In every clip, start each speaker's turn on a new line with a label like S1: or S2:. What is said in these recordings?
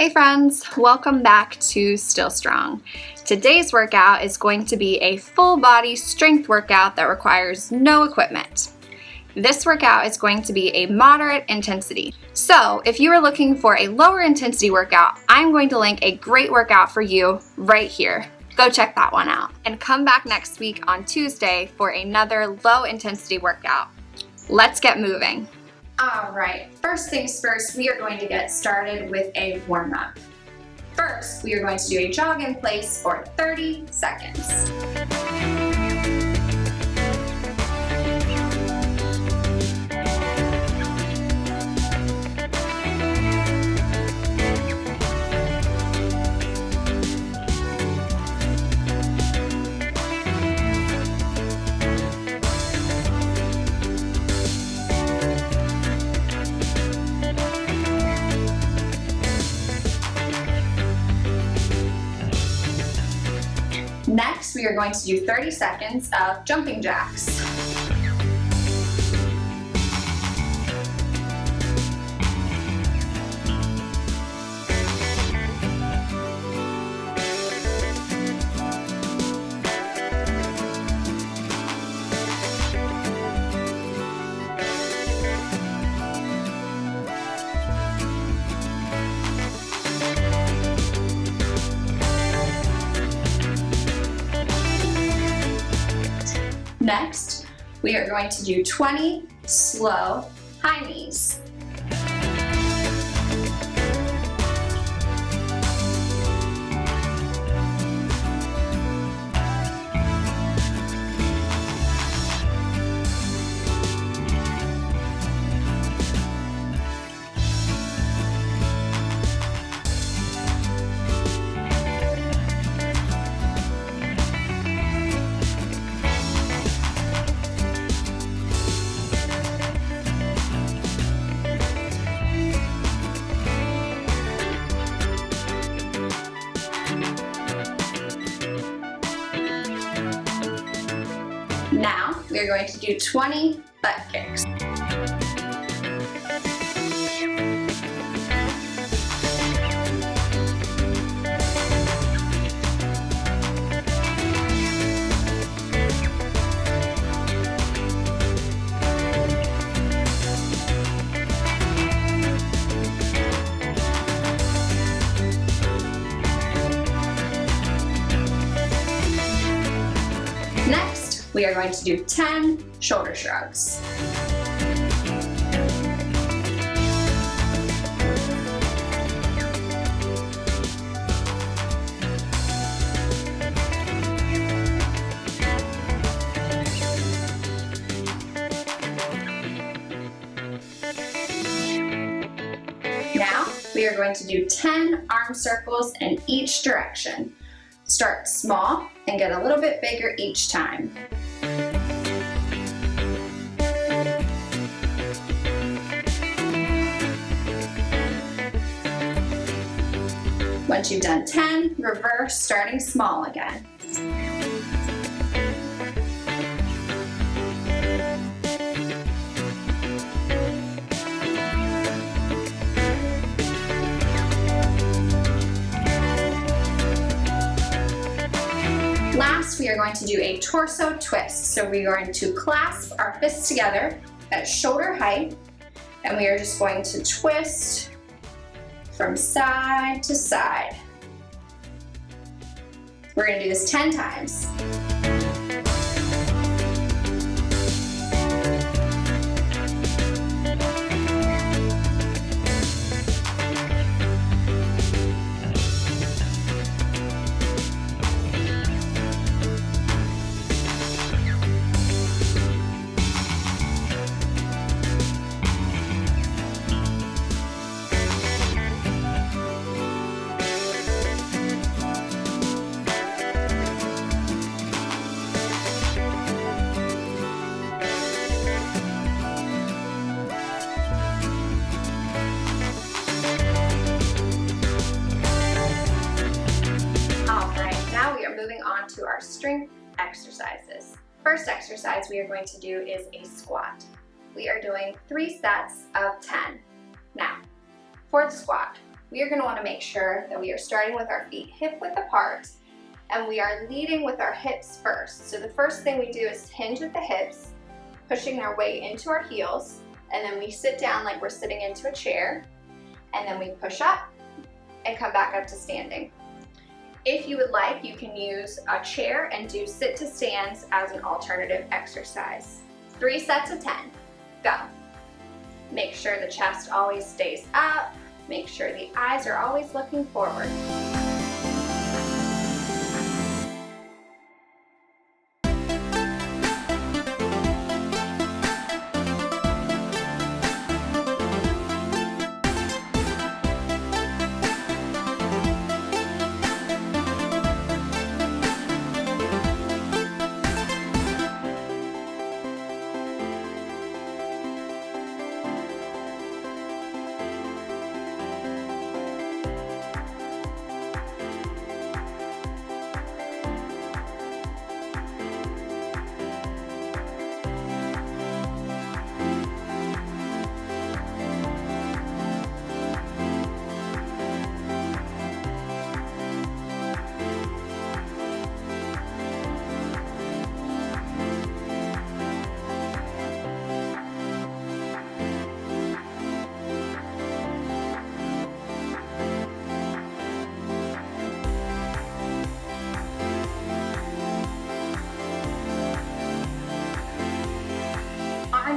S1: Hey friends, welcome back to Still Strong. Today's workout is going to be a full body strength workout that requires no equipment. This workout is going to be a moderate intensity. So if you are looking for a lower intensity workout, I'm going to link a great workout for you right here. Go check that one out. And come back next week on Tuesday for another low intensity workout. Let's get moving. All right, first things first, we are going to get started with a warm-up. First, we are going to do a jog in place for 30 seconds. Next, we are going to do 30 seconds of jumping jacks. Next, we are going to do 20 slow high knees. Now, we are going to do 20 butt kicks. Next, we are going to do 10 shoulder shrugs. Now, we are going to do 10 arm circles in each direction. Start small and get a little bit bigger each time. Once you've done 10, reverse, starting small again. Last, we are going to do a torso twist. So we are going to clasp our fists together at shoulder height, and we are just going to twist from side to side. We're going to do this 10 times. Moving on to our strength exercises. First exercise we are going to do is a squat. We are doing 3 sets of 10. Now, for the squat, we are going to want to make sure that we are starting with our feet hip-width apart, and we are leading with our hips first. So the first thing we do is hinge with the hips, pushing our weight into our heels, and then we sit down like we're sitting into a chair, and then we push up and come back up to standing. If you would like, you can use a chair and do sit to stands as an alternative exercise. 3 sets of 10. Go. Make sure the chest always stays up. Make sure the eyes are always looking forward.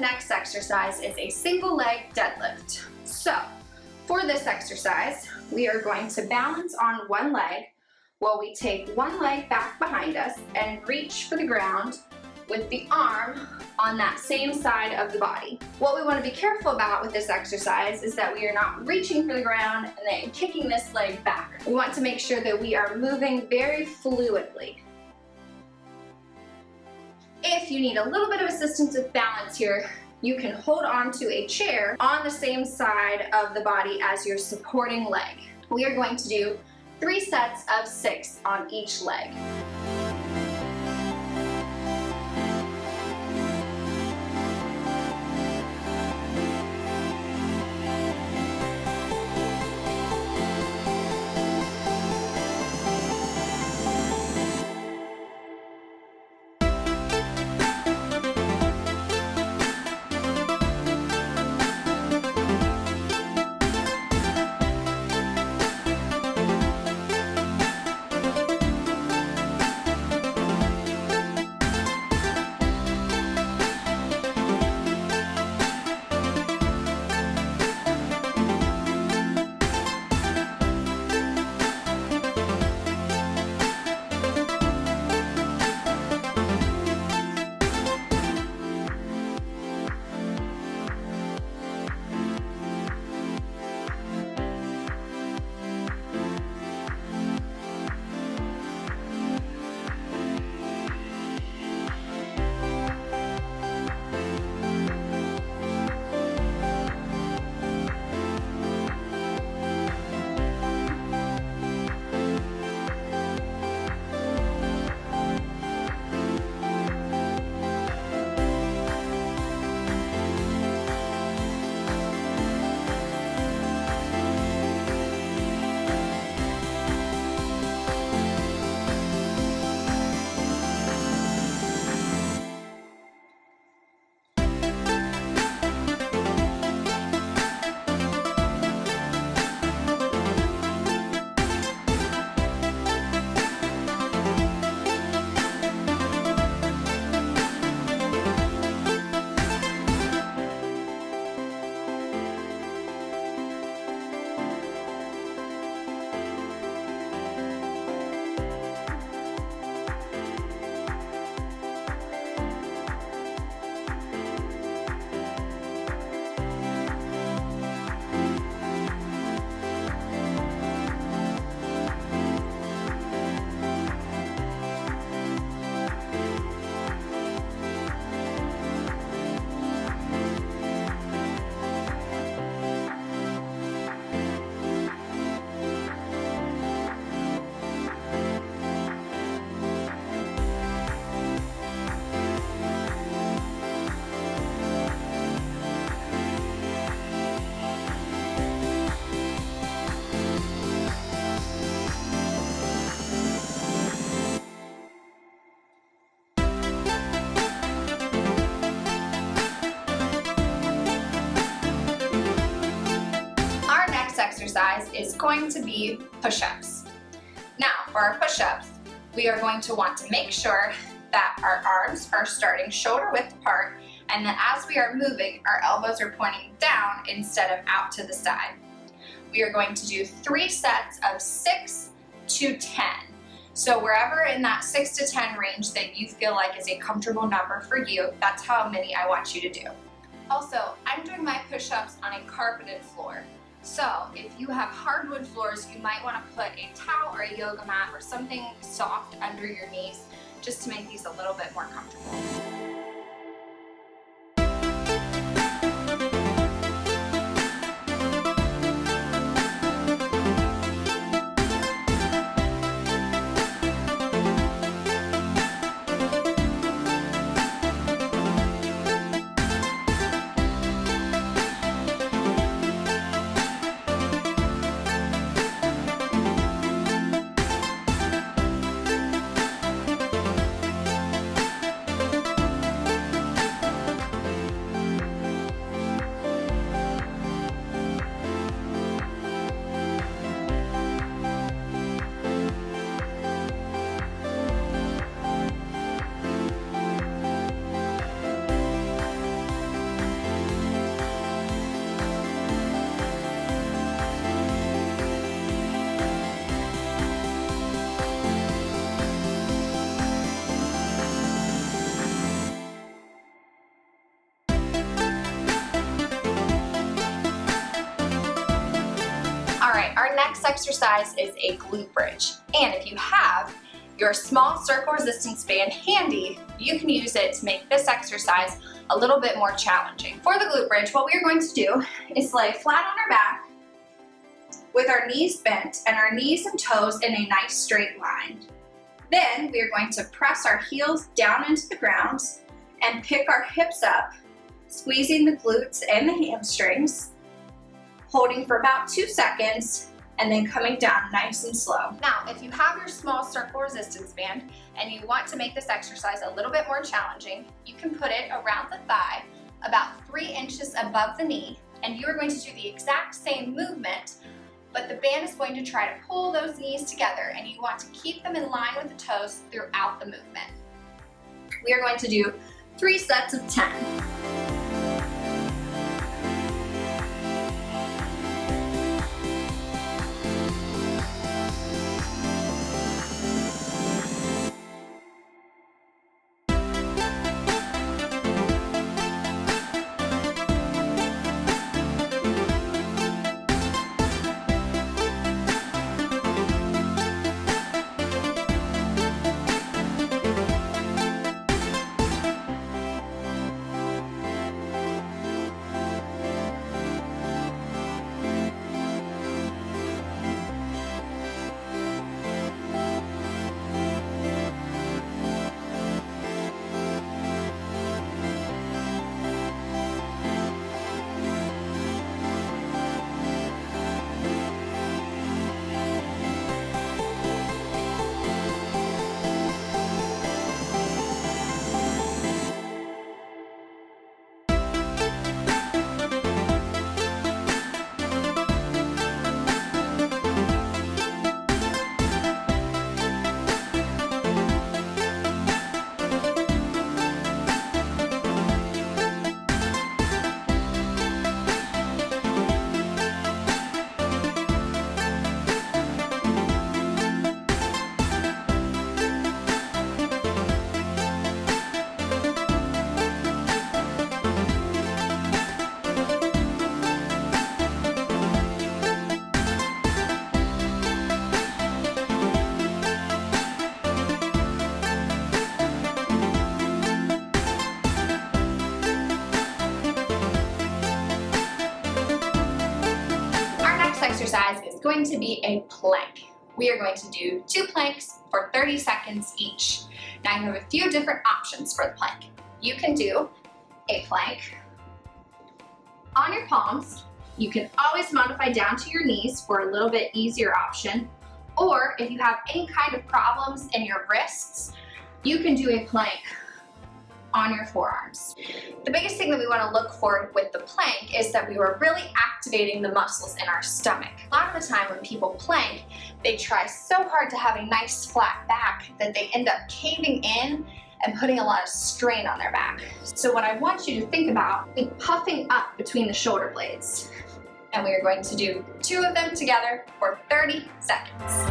S1: Next exercise is a single leg deadlift. So for this exercise, we are going to balance on one leg while we take one leg back behind us and reach for the ground with the arm on that same side of the body. What we want to be careful about with this exercise is that we are not reaching for the ground and then kicking this leg back. We want to make sure that we are moving very fluidly. If you need a little bit of assistance with balance here, you can hold on to a chair on the same side of the body as your supporting leg. We are going to do 3 sets of 6 on each leg. exercise is going to be push-ups. Now, for our push-ups, we are going to want to make sure that our arms are starting shoulder width apart, and that as we are moving, our elbows are pointing down instead of out to the side. We are going to do 3 sets of 6 to 10. So wherever in that 6 to 10 range that you feel like is a comfortable number for you, that's how many I want you to do. Also, I'm doing my push-ups on a carpeted floor. So if you have hardwood floors, you might want to put a towel or a yoga mat or something soft under your knees just to make these a little bit more comfortable. Alright, our next exercise is a glute bridge. And if you have your small circle resistance band handy, you can use it to make this exercise a little bit more challenging. For the glute bridge, what we are going to do is lay flat on our back with our knees bent and our knees and toes in a nice straight line. Then we are going to press our heels down into the ground and pick our hips up, squeezing the glutes and the hamstrings, holding for about 2 seconds, and then coming down nice and slow. Now, if you have your small circle resistance band and you want to make this exercise a little bit more challenging, you can put it around the thigh, about 3 inches above the knee, and you are going to do the exact same movement, but the band is going to try to pull those knees together, and you want to keep them in line with the toes throughout the movement. We are going to do 3 sets of 10. Exercise is going to be a plank. We are going to do 2 planks for 30 seconds each. Now you have a few different options for the plank. You can do a plank on your palms. You can always modify down to your knees for a little bit easier option. Or if you have any kind of problems in your wrists, you can do a plank on your forearms. The biggest thing that we want to look for with the plank is that we were really activating the muscles in our stomach. A lot of the time when people plank, they try so hard to have a nice flat back that they end up caving in and putting a lot of strain on their back. So what I want you to think about is puffing up between the shoulder blades. And we are going to do 2 of them together for 30 seconds.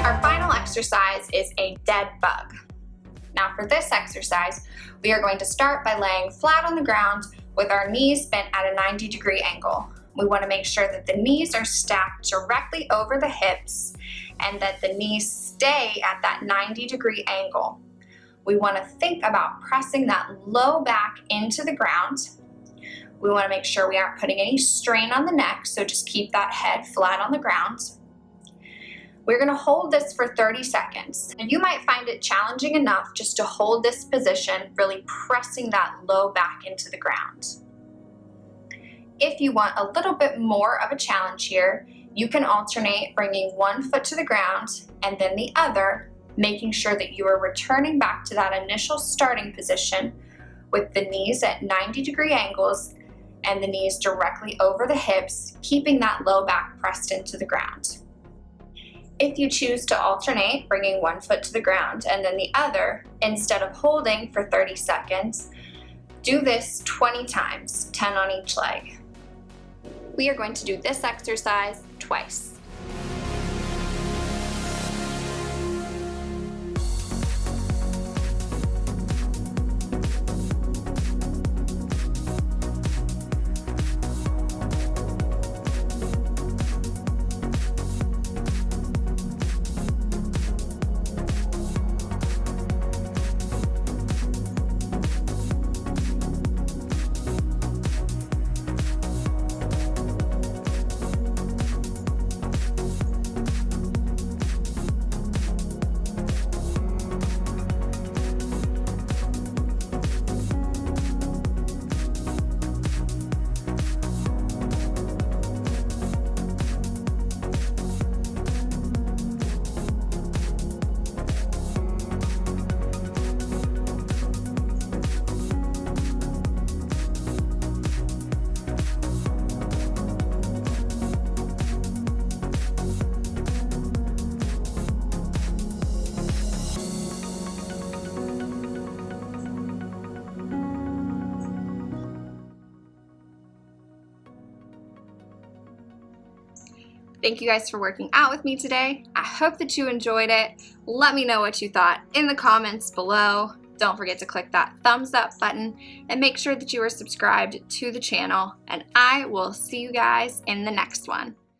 S1: Our final exercise is a dead bug. Now for this exercise, we are going to start by laying flat on the ground with our knees bent at a 90-degree angle. We want to make sure that the knees are stacked directly over the hips and that the knees stay at that 90-degree angle. We want to think about pressing that low back into the ground. We want to make sure we aren't putting any strain on the neck, so just keep that head flat on the ground. We're going to hold this for 30 seconds. And you might find it challenging enough just to hold this position, really pressing that low back into the ground. If you want a little bit more of a challenge here, you can alternate bringing one foot to the ground and then the other, making sure that you are returning back to that initial starting position with the knees at 90-degree angles and the knees directly over the hips, keeping that low back pressed into the ground. If you choose to alternate, bringing one foot to the ground and then the other, instead of holding for 30 seconds, do this 20 times, 10 on each leg. We are going to do this exercise twice. Thank you guys for working out with me today. I hope that you enjoyed it. Let me know what you thought in the comments below. Don't forget to click that thumbs up button and make sure that you are subscribed to the channel, and I will see you guys in the next one.